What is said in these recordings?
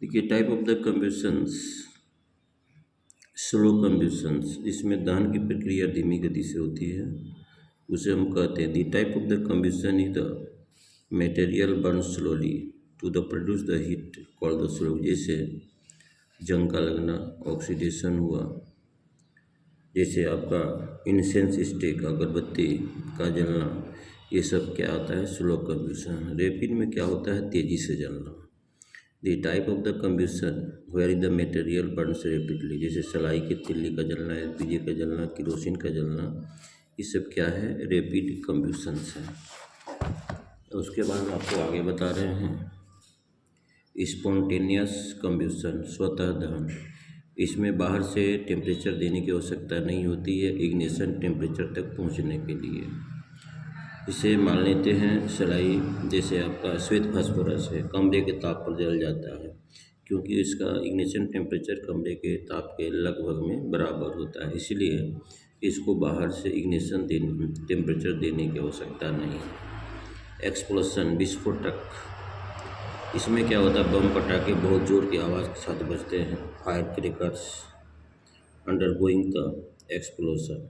देखिए type of the कम्बशंस, slow कम्बशंस, इसमें दहन की प्रक्रिया धीमी गति से होती है, उसे हम कहते हैं the type of the combustion is the material burn slowly to the produce the heat called the slow. जैसे जंग का लगना, ऑक्सीडेशन हुआ, जैसे आपका इंसेंस स्टिक, अगरबत्ती का जलना, ये सब क्या होता है, स्लो कम्बशन। रैपिड में क्या होता है, तेज़ी से जलना। The type of the combustion where is the material burns rapidly, जैसे सलाई की तिल्ली का जलना, एलपीजी का जलना, किरोसिन का जलना, ये सब क्या है, रैपिड कम्बशंस है। उसके बाद आपको आगे बता रहे हैं स्पॉन्टेनियस कम्बशन, स्वतः दहन। इसमें बाहर से टेम्परेचर देने की आवश्यकता नहीं होती है इग्निशन टेम्परेचर तक पहुंचने के लिए। इसे मान लेते हैं सलाई, जैसे आपका श्वेत फास्फोरस है, कमरे के ताप पर जल जाता है क्योंकि इसका इग्निशन टेम्परेचर कमरे के ताप के लगभग में बराबर होता है, इसलिए इसको बाहर से इग्निशन टेम्परेचर देने की आवश्यकता नहीं है। एक्सप्लोशन, विस्फोटक, इसमें क्या होता है, बम पटाखे बहुत जोर की आवाज़ के साथ बजते हैं। Fire crackers undergoing the explosion,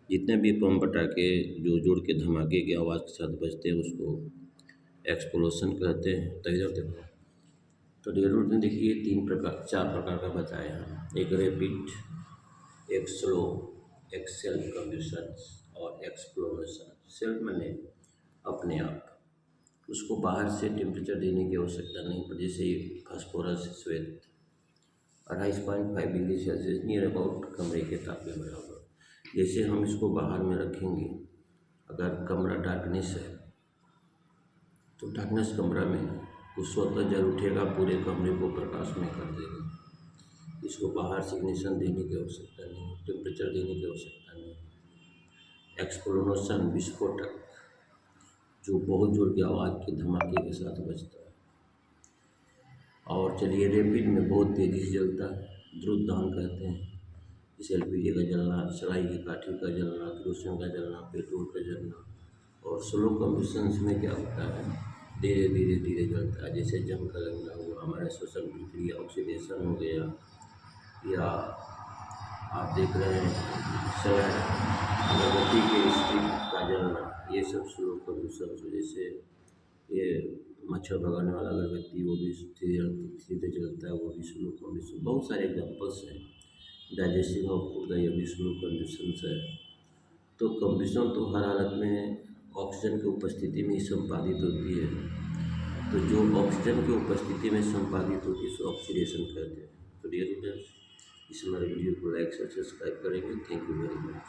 जितने भी बम पटाखे जो जोर के धमाके की आवाज़ के साथ बजते हैं उसको एक्सप्लोशन कहते हैं। तो इधर देखो, तो रेलरोड में देखिए चार प्रकार का बताया है, एक रैपिड, एक स्लो, एक सेल्फ कम्बशन और एक्सप्लोरेशन। सेल्फ मैंने अपने आप, उसको बाहर से टेम्परेचर देने की आवश्यकता नहीं पड़ती, जैसे फास्फोरस श्वेत 28.5 डिग्री सेल्सियस नियर अबाउट कमरे के ताप के बराबर। जैसे हम इसको बाहर में रखेंगे, अगर कमरा डार्कनेस है तो डार्कनेस कमरा में उस स्वतः जल उठेगा, पूरे कमरे को प्रकाश में कर देगा। इसको बाहर से इग्निशन देने की आवश्यकता नहीं, टेम्परेचर देने की आवश्यकता नहीं। एक्सप्लोशन, विस्फोटक, जो बहुत जोर की आवाज़ के धमाके के साथ बजता है। और चलिए रैपिड में बहुत तेज़ी से जलता है, द्रुत दहन कहते हैं, जैसे एलपीजी का जलना, सलाई की काठी का जलना, किरोसिन का जलना, पेट्रोल का जलना। और स्लो कम्बशंस में क्या होता है, धीरे धीरे धीरे जलता है, जैसे जंग का लगना हुआ, हमारा श्वसन प्रक्रिया, ऑक्सीडेशन हो गया, या आप देख रहे हैं अगरबत्ती के स्टिक का जलना, ये सब स्लो कम्बशंस। जैसे ये मच्छर भगाने वाला अगरबत्ती, वो भी सीधे जलता है, वो भी स्लो कम्बशन। बहुत सारे एग्जाम्पल्स हैं। डाइजेस्टिंग ऑफ फूड का ये भी स्लो कम्बशंस है। तो कम्बशन तो हर हालत में ऑक्सीजन की उपस्थिति में ही संपादित होती है, तो जो ऑक्सीजन की उपस्थिति में संपादित होती है उसको ऑक्सीडेशन कहते हैं। तो डियर स्टूडेंट्स, इस हमारे वीडियो को लाइक और सब्सक्राइब करेंगे। Thank you very much.